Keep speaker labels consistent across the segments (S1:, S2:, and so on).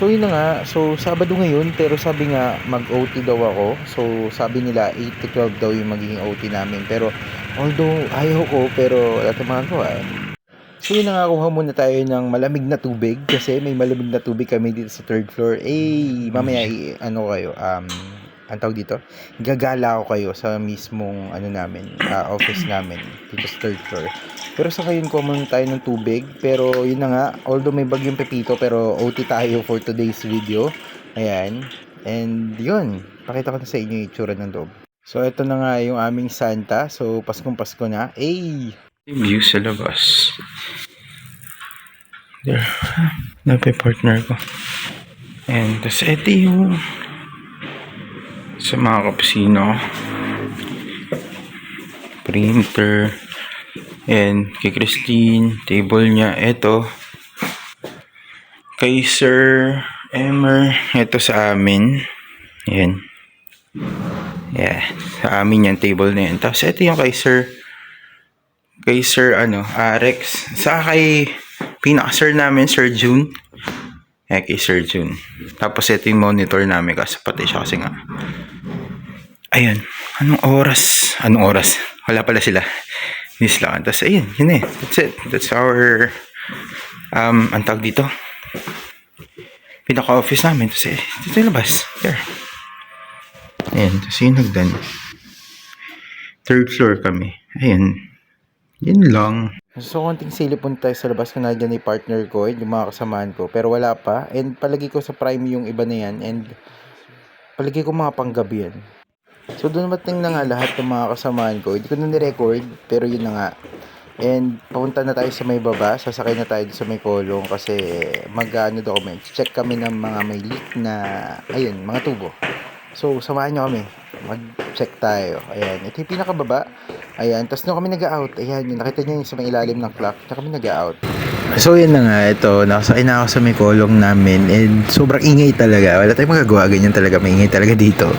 S1: So yun na nga, so Sabado ngayon pero sabi nga mag-OT daw ako. So sabi nila 8 to 12 daw yung magiging OT namin. Pero although ayaw ko pero wala tayong magagawa eh. So yun na nga, kuha muna tayo ng malamig na tubig kasi may malamig na tubig kami dito sa third floor. Mamaya ano kayo, ang tawag dito, gagala ko kayo sa mismong ano namin, office namin dito sa third floor. Pero sa ngayon kuha tayo ng tubig. Pero yun na nga, although may bagyong Pepito pero OT tayo for today's video. Ayan. And yun, pakita ko na sa inyo yung itsura ng loob. So ito na nga yung aming Santa. So Paskong Pasko na.
S2: View sa labas. There. Napay partner ko. And tas ito yung sa mga kapsino. Printer. And kay Christine, table niya. Ito. Kay Sir Emer. Ito sa amin. Ayan. Yeah. Sa amin yan, table na yan. Tapos ito yung kay Sir Rex. Sa kay pinaka-sir namin, Sir June. Kay Sir June. Tapos ito yung monitor namin kasi pati siya kasi nga. Ayun. Anong oras? Wala pala sila. Miss lang. Tapos ayun, yun eh. That's it. That's our ang tawag dito. Pinaka-office namin. Tapos dito yung labas. There. Ayun. Tapos yun nagdan. Third floor kami. Ayun. Yun lang.
S1: So konting silip punta tayo sa labas kung nandiyan yung partner ko, yung mga kasamahan ko. Pero wala pa. And palagi ko sa prime yung iba na yan. And palagi ko mga panggabi yan. So doon mating na nga lahat ng mga kasamahan ko. Hindi ko na ni-record. Pero yun na nga. And papunta na tayo sa may baba. Sasakay na tayo sa may kolong. Kasi mag-ano daw kami. Check kami ng mga may leak na ayun, mga tubo. So samahan nyo kami. Mag-check tayo. Ayan. Ito yung pinakababa. Ayan. Tapos nung kami nag-out. Ayan. Yung nakita nyo yung sa may ilalim ng clock. Na kami nag-out. So yan na nga. Ito. Nakasakay na ako sa may kolong namin. And sobrang ingay talaga. Wala tayong magagawa. Ganyan talaga. Maingay talaga dito.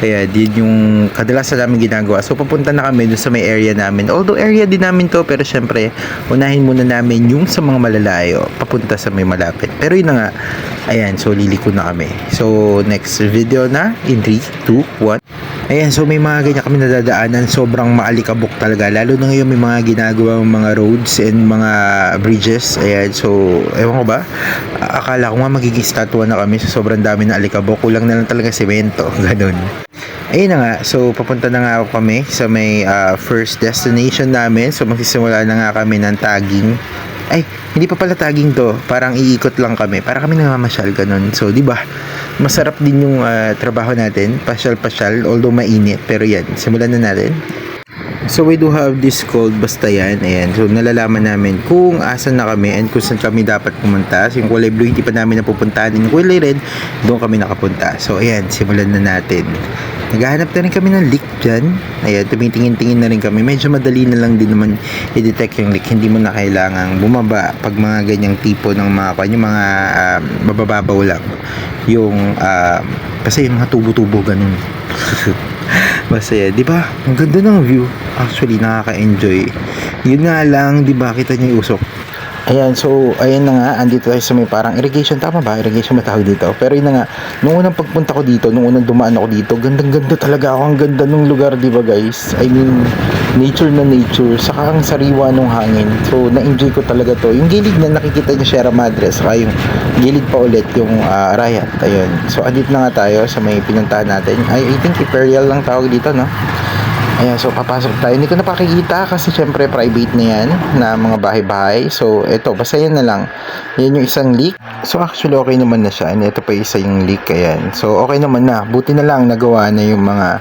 S1: Ayan. Yun yung kadalasan namin ginagawa. So papunta na kami dun sa may area namin. Although area din namin to. Pero syempre unahin muna namin yung sa mga malalayo. Papunta sa may malapit. Pero yun na nga. Ayan. So liliko na kami. So next video na. In 3, 2, 1. Ayan, so may mga ganyan kami nadadaanan, sobrang maalikabok talaga, lalo na ngayon may mga ginagawa mga roads and mga bridges. Ayan, so ewan ko ba, akala ko nga magiging statwa na kami sa sobrang dami na alikabok, kulang na lang talaga semento, ganun. Ayun na nga, so papunta na nga kami sa may first destination namin. So magsisimula na nga kami ng tagging. Ay, hindi pa pala tagging to. Parang iikot lang kami. Para kami namamasyal, ganun. So, di ba? Masarap din yung trabaho natin. Pasyal-pasyal, although mainit. Pero yan, simulan na natin. So, we do have this called Bastayan. Ayan. So, nalalaman namin kung asan na kami and kung saan kami dapat pumunta. So, yung kulay blue, hindi pa namin napupuntahan. Yung kulay red, doon kami nakapunta. So, ayan, simulan na natin. Naghahanap na rin kami ng leak dyan. Ayan, tumitingin-tingin na rin kami. Medyo madali na lang din naman i-detect yung leak. Hindi mo na kailangang bumaba pag mga ganyang tipo ng mga yung mga mabababaw lang. Yung kasi yung mga tubo-tubo ganun. Basta yan, di ba? Ang ganda ng view. Actually, nakaka-enjoy. Yun nga lang, di ba? Kita niyo yung usok. Ayan, so, ayan na nga, andito tayo sa may parang irrigation, tama ba? Irrigation matawag dito. Pero yun na nga, nung unang pagpunta ko dito, nung unang dumaan ako dito, gandang-ganda talaga ako. Ang ganda ng lugar, di ba guys? I mean, nature na nature, saka ang sariwa ng hangin. So, na-enjoy ko talaga to. Yung gilid na nakikita niyo, Sierra Madre, saka yung gilid pa ulit, yung Arayat. Ayun. So, andito na nga tayo sa may pinuntahan natin. I think Imperial lang tawag dito, no? Ayan, so papasok tayo. Hindi ko na pakikita kasi syempre private na yan na mga bahay-bahay. So, eto, basta yan na lang. Yan yung isang leak. So, actually, okay naman na siya. And ito pa isa yung leak. Ayan. So, okay naman na. Buti na lang nagawa na yung mga,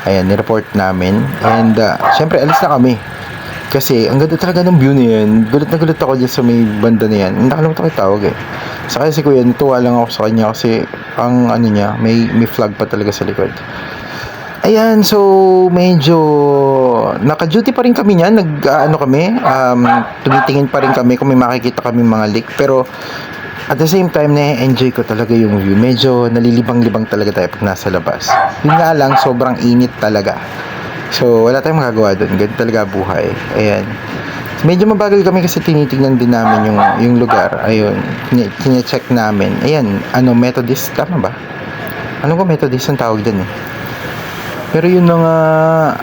S1: ayan, nireport namin. And, syempre, alis na kami. Kasi, ang ganda talaga ng view na yan. Gulat na gulat ako dyan sa may banda na yan. Nakalimutan ko yung tawag eh. Saka si Kuya, natuwa lang ako sa kanya kasi ang ano niya, may flag pa talaga sa likod. Ayan, so medyo naka-duty pa rin kami niyan. Tumitingin pa rin kami kung may makikita kami mga leak. Pero at the same time, na-enjoy ko talaga yung view. Medyo nalilibang-libang talaga tayo pag nasa labas. Yun nga lang, sobrang init talaga. So, wala tayong magagawa doon. Ganun talaga buhay. Ayan. Medyo mabagal kami kasi tinitingnan din namin yung lugar. Ayun, kine-check namin. Ayan, ano, Methodist, tama ba? Ano ko Methodist ang tawag dyan eh. Pero yun na nga,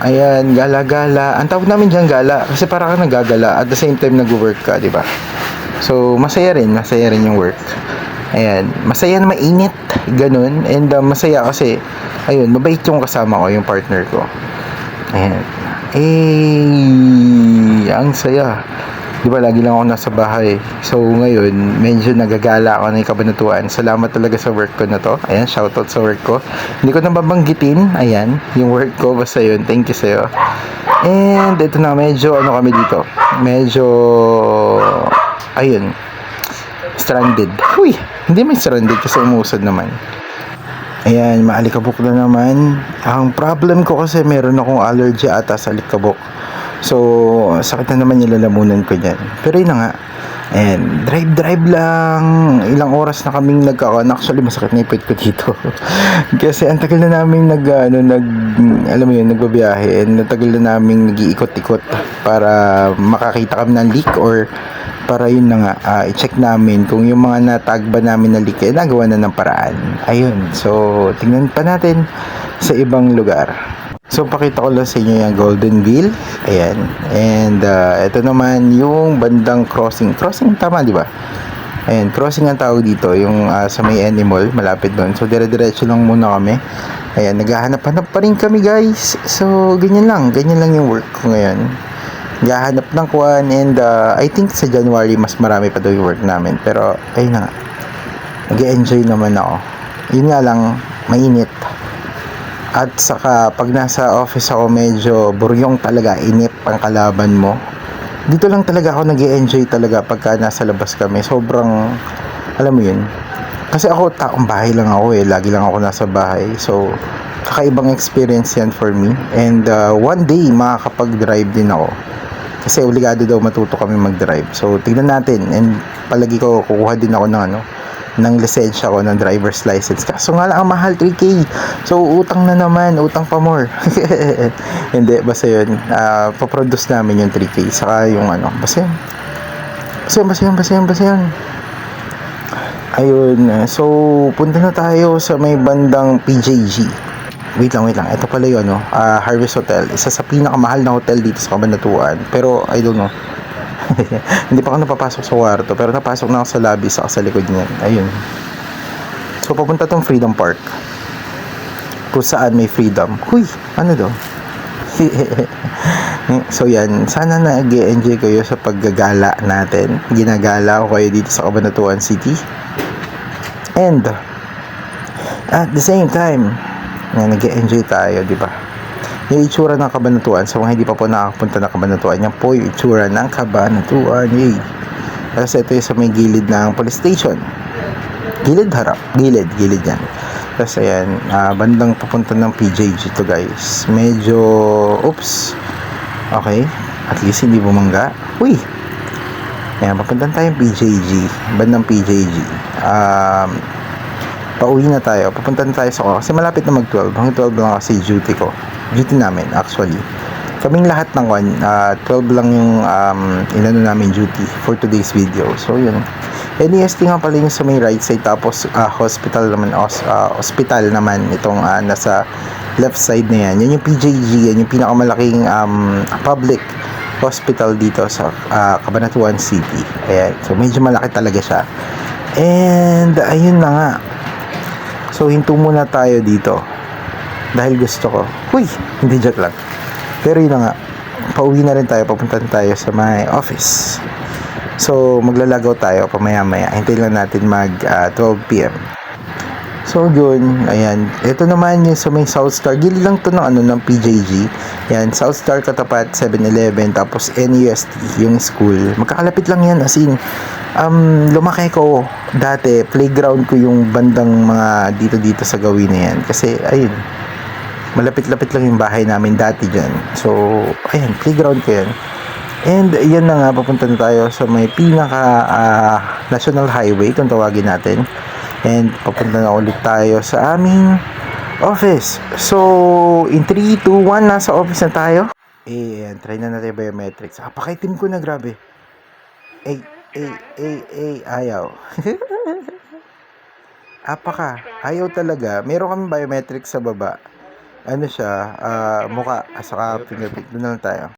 S1: ayan, gala-gala. Ang tawag namin dyan gala, kasi para ka nagagala at the same time nag-work ka, di ba? So, masaya rin yung work. Ayan, masaya na mainit, ganun. And masaya kasi, ayun, mabait yung kasama ko, yung partner ko. Ayan. Ang saya. Di ba, lagi lang ako nasa bahay. So, ngayon, medyo nagagala ako ng Kabanatuan. Salamat talaga sa work ko na to. Ayan, shoutout sa work ko. Hindi ko na babanggitin. Ayan, yung work ko. Basta yun. Thank you sa'yo. And, ito na, medyo, ano kami dito. Medyo, ayun, stranded. Uy, hindi may stranded kasi umusad naman. Ayan, maalikabok na naman. Ang problem ko kasi meron akong allergy ata sa alikabok. So, sakit na naman yung lalamunan ko dyan. Pero yun na nga. Ayan, drive lang. Ilang oras na kaming Actually, masakit na ipit ko dito. Kasi ang tagal na namin alam mo yun, nagbabiyahe. And natagal na namin nag-iikot-ikot para makakita kami ng leak or para yun na nga, i-check namin kung yung mga natag ba namin na leak nagawa na ng paraan. Ayun, so tingnan pa natin sa ibang lugar. So pakita ko lang sa inyo yung Golden Wheel. Ayan, and ito naman yung bandang crossing, tama di ba? Ayan, crossing ang tawag dito, yung sa may animal, malapit doon. So dire-diretso lang muna kami. Ayan, naghahanap-hanap pa rin kami guys. So ganyan lang yung work ko ngayon. Gahanap ng kuwan and I think sa January mas marami pa daw yung work namin. Pero ayun na nga, nag-enjoy naman ako. Yun nga lang, mainit. At saka pag nasa office ako medyo buryong talaga, inip ang kalaban mo. Dito lang talaga ako nag-enjoy talaga pagka nasa labas kami. Sobrang, alam mo yun, kasi ako taong bahay lang ako lagi lang ako nasa bahay. So kakaibang experience yan for me. And one day makakapag-drive din ako. Kasi obligado daw matuto kami mag-drive. So, tignan natin. And palagi ko kukuha din ako ng lisensya ko, ng driver's license. Kaso nga lang ang mahal, 3K. So, utang na naman. Utang pa more. Hindi, basta yun. Paproduce namin yung 3K. Saka yung basta yun. Ayun. So, punta na tayo sa may bandang PJG. Wait lang. Ito pala yun, Harvest Hotel. Isa sa pinakamahal na hotel dito sa Cabanatuan. Pero, I don't know. Hindi pa ako napapasok sa kwarto. Pero napasok na ako sa lobby, sa likod niyan. Ayun. So, papunta tong Freedom Park. Kung saan may freedom. Huy, ano daw? So, yan. Sana nag-enjoy kayo sa paggagala natin. Ginagala ko kayo dito sa Cabanatuan City. And, at the same time, nag-enjoy tayo, di ba? Yung itsura ng Cabanatuan, sa mga hindi pa po nakakapunta ng Cabanatuan, yan po yung itsura ng Cabanatuan. Yay! Kasi ito yung sa may gilid ng police station. Gilid harap. Gilid yan. Tapos ayan, bandang papunta ng PJG to guys. Medyo, oops. Okay. At least hindi bumangga. Uy! Ayan, papunta tayong PJG. Bandang PJG. Pauwi na tayo. Papunta na tayo sa kasi malapit na mag-12. Hanggang 12 lang kasi duty ko. Duty namin actually. Kaming lahat ng 12 lang yung inano namin duty for today's video. So yun. NEST nga pala yung sa may right side, tapos hospital naman itong nasa left side na yan. Yan yung PJG, yan yung pinakamalaking public hospital dito sa Cabanatuan City. Ayan. So medyo malaki talaga siya. And ayun na nga. So, hinto muna tayo dito. Dahil gusto ko. Uy, hindi joke lang. Pero yun na nga. Pauwi na rin tayo. Papunta tayo sa my office. So, maglalagaw tayo pamaya-maya. Hintayin lang natin mag 12 p.m. So, yun. Ayan. Ito naman yung sa may South Star. Gilid lang to ng PJG. Ayan. South Star katapat 7-Eleven. Tapos NUST yung school. Magkakalapit lang yan. As in, lumaki ko dati, playground ko yung bandang mga dito sa gawin na yan. Kasi, ayun, malapit-lapit lang yung bahay namin dati dyan. So, ayun, playground ko yan. And, yan na nga, papunta na tayo sa may national highway, kung tawagin natin. And, papunta na ulit tayo sa aming office. So, in 3, 2, 1, nasa office na tayo. Ayan, try na natin yung biometrics. Pakitim ko na, grabe. Ayaw. Ayaw talaga. Meron kami biometrics sa baba. Ano siya, mukha, saka fingerprint. Doon na lang tayo.